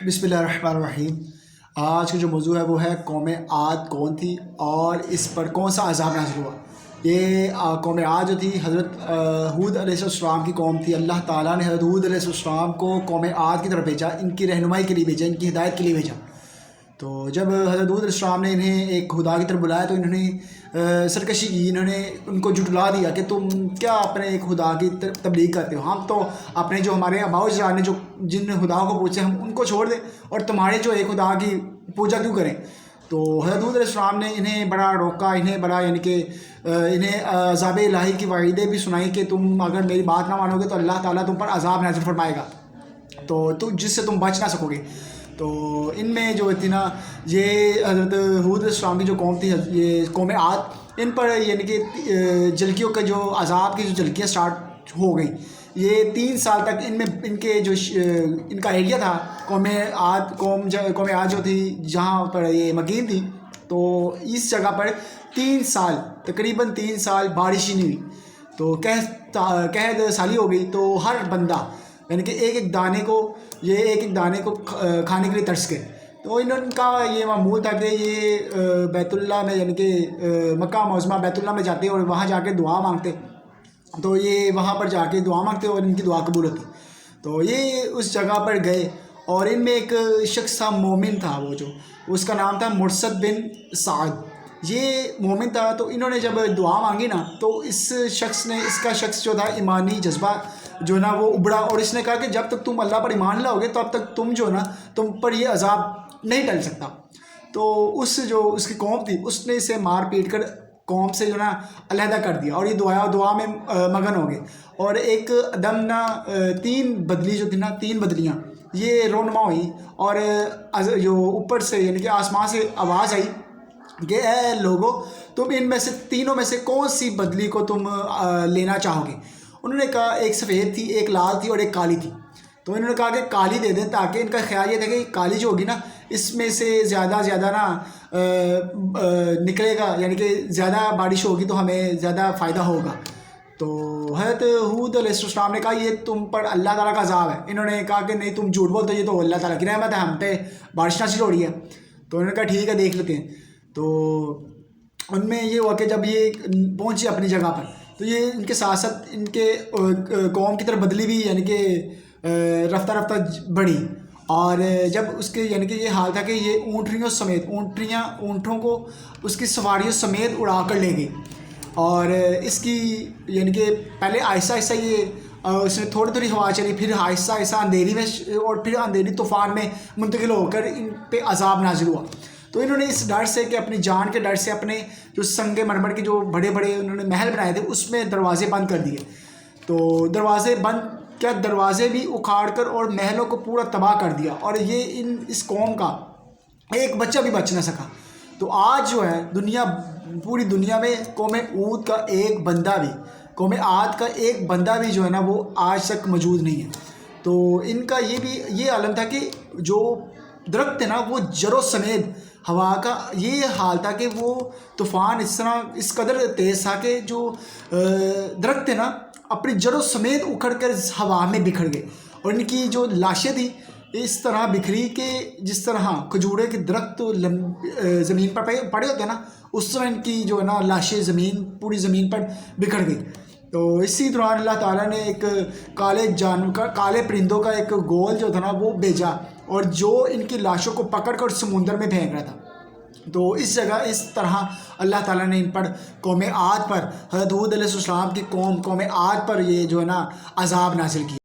بسم اللہ الرحمن الرحیم۔ آج کا جو موضوع ہے وہ ہے قوم عاد کون تھی اور اس پر کون سا عذاب نازل ہوا۔ یہ قوم عاد جو تھی حضرت ہود علیہ السلام کی قوم تھی۔ اللہ تعالیٰ نے حضرت ہود علیہ السلام کو قوم عاد کی طرف بھیجا، ان کی رہنمائی کے لیے بھیجا، ان کی ہدایت کے لیے بھیجا۔ تو جب حضرت ہود علیہ السلام نے انہیں ایک خدا کی طرف بلایا تو انہوں نے سرکشی کی، انہوں نے ان کو جھٹلا دیا کہ تم کیا اپنے ایک خدا کی تبلیغ کرتے ہو، ہم تو اپنے جو ہمارے آباء و اجداد نے جو جن خدا کو پوچھے ہم ان کو چھوڑ دیں اور تمہارے جو ایک خدا کی پوجا کیوں کریں۔ تو حضرت ہود علیہ السلام نے انہیں بڑا روکا، انہیں بڑا یعنی کہ انہیں عذاب الہی کی وعیدیں بھی سنائی کہ تم اگر میری بات نہ مانو گے تو اللہ تعالیٰ تم پر عذاب نازل فرمائے گا، تو جس سے تم بچ نہ سکو گے۔ تو ان میں جو تھی نا، یہ حضرت ہود علیہ السلام کی جو قوم تھی، یہ قوم عاد، ان پر یعنی کہ جھلکیوں کا جو عذاب کی جو جھلکیاں سٹارٹ ہو گئیں۔ یہ 3 سال تک ان میں ان کے جو ان کا ایریا تھا قوم عاد جو تھی جہاں پر یہ مکین تھی، تو اس جگہ پر 3 سال تقریباً 3 سال بارش ہی نہیں ہوئی۔ تو قحط سالی ہو گئی، تو ہر بندہ یعنی کہ ایک ایک دانے کو کھانے کے لیے ترس گئے۔ تو ان کا یہ معمول تھا کہ یہ بیت اللہ میں یعنی کہ مکہ معظمہ بیت اللہ میں جاتے اور وہاں جا کے دعا مانگتے، تو یہ وہاں پر جا کے دعا مانگتے اور ان کی دعا قبول ہوتی۔ تو یہ اس جگہ پر گئے اور ان میں ایک شخص تھا، مومن تھا، وہ جو اس کا نام تھا مرثد بن سعد۔ یہ مومن تھا، تو انہوں نے جب دعا مانگی نا، تو اس کا شخص جو تھا ایمانی جذبہ جو نا وہ ابھرا، اور اس نے کہا کہ جب تک تم اللہ پر ایمان لاؤ گے تو اب تک تم پر یہ عذاب نہیں ٹل سکتا۔ تو اس کی قوم تھی، اس نے اسے مار پیٹ کر قوم سے جو نا علیحدہ کر دیا، اور یہ دعا میں مگن ہو گئے۔ اور ایک دم نا 3 بدلی جو تھی نا، 3 بدلیاں یہ رونما ہوئی، اور جو اوپر سے یعنی کہ آسمان سے آواز آئی کہ اے لوگو، تم ان میں سے تینوں میں سے کون سی بدلی کو تم لینا چاہو گے۔ انہوں نے کہا ایک سفید تھی، ایک لال تھی اور ایک کالی تھی۔ تو انہوں نے کہا کہ کالی دے دیں، تاکہ ان کا خیال یہ تھا کہ کالی جو ہوگی نا، اس میں سے زیادہ نا نکلے گا، یعنی کہ زیادہ بارش ہوگی تو ہمیں زیادہ فائدہ ہوگا۔ تو حضرت ہود علیہ السلام نے کہا یہ تم پر اللہ تعالیٰ کا عذاب ہے۔ انہوں نے کہا کہ نہیں، تم جھوٹ بولتے، یہ تو اللہ تعالیٰ کی رحمت ہے، ہم پہ بارش نازل ہو رہی ہے۔ تو انہوں نے کہا ٹھیک ہے، دیکھ لیتے ہیں۔ تو ان میں یہ ہوا کہ جب یہ پہنچے اپنی جگہ پر، تو یہ ان کے ساتھ ساتھ ان کے قوم کی طرف بدلی بھی یعنی کہ رفتہ بڑھی، اور جب اس کے یعنی کہ یہ حال تھا کہ یہ اونٹوں کو اس کی سواریوں سمیت اڑا کر لے گئی، اور اس کی یعنی کہ پہلے آہستہ آہستہ یہ اس میں تھوڑی ہوا چلی، پھر آہستہ آہستہ اندھیری میں اور پھر اندھیری طوفان میں منتقل ہو کر ان پہ عذاب نازل ہوا۔ تو انہوں نے اس ڈر سے کہ اپنی جان کے ڈر سے اپنے جو سنگ مرمر کے جو بڑے انہوں نے محل بنائے تھے، اس میں دروازے بند کر دیے۔ تو دروازے بھی اکھاڑ کر اور محلوں کو پورا تباہ کر دیا، اور یہ اس قوم کا ایک بچہ بھی بچ نہ سکا۔ تو آج جو ہے پوری دنیا میں قوم عود کا ایک بندہ بھی، قوم عاد کا ایک بندہ بھی جو ہے نا وہ آج تک موجود نہیں ہے۔ تو ان کا یہ عالم تھا کہ جو درخت تھے نا، وہ جڑوں سمیت ہوا کا یہ حال تھا کہ وہ طوفان اس قدر تیز تھا کہ جو درخت تھے نا اپنی جڑوں سمیت اکھڑ کر ہوا میں بکھر گئے، اور ان کی جو لاشیں تھیں اس طرح بکھری کہ جس طرح کھجورے کے درخت زمین پر پڑے ہوتے ہیں نا، اس طرح ان کی جو ہے نا لاشیں پوری زمین پر بکھر گئی۔ تو اسی دوران اللہ تعالیٰ نے ایک کالے پرندوں کا ایک گول جو تھا نا وہ بھیجا، اور جو ان کی لاشوں کو پکڑ کر سمندر میں پھینک رہا تھا۔ تو اس طرح اللہ تعالیٰ نے ان پر قوم عاد پر، حضرت ہود علیہ السلام کی قوم عاد پر یہ جو ہے نا عذاب نازل کیا۔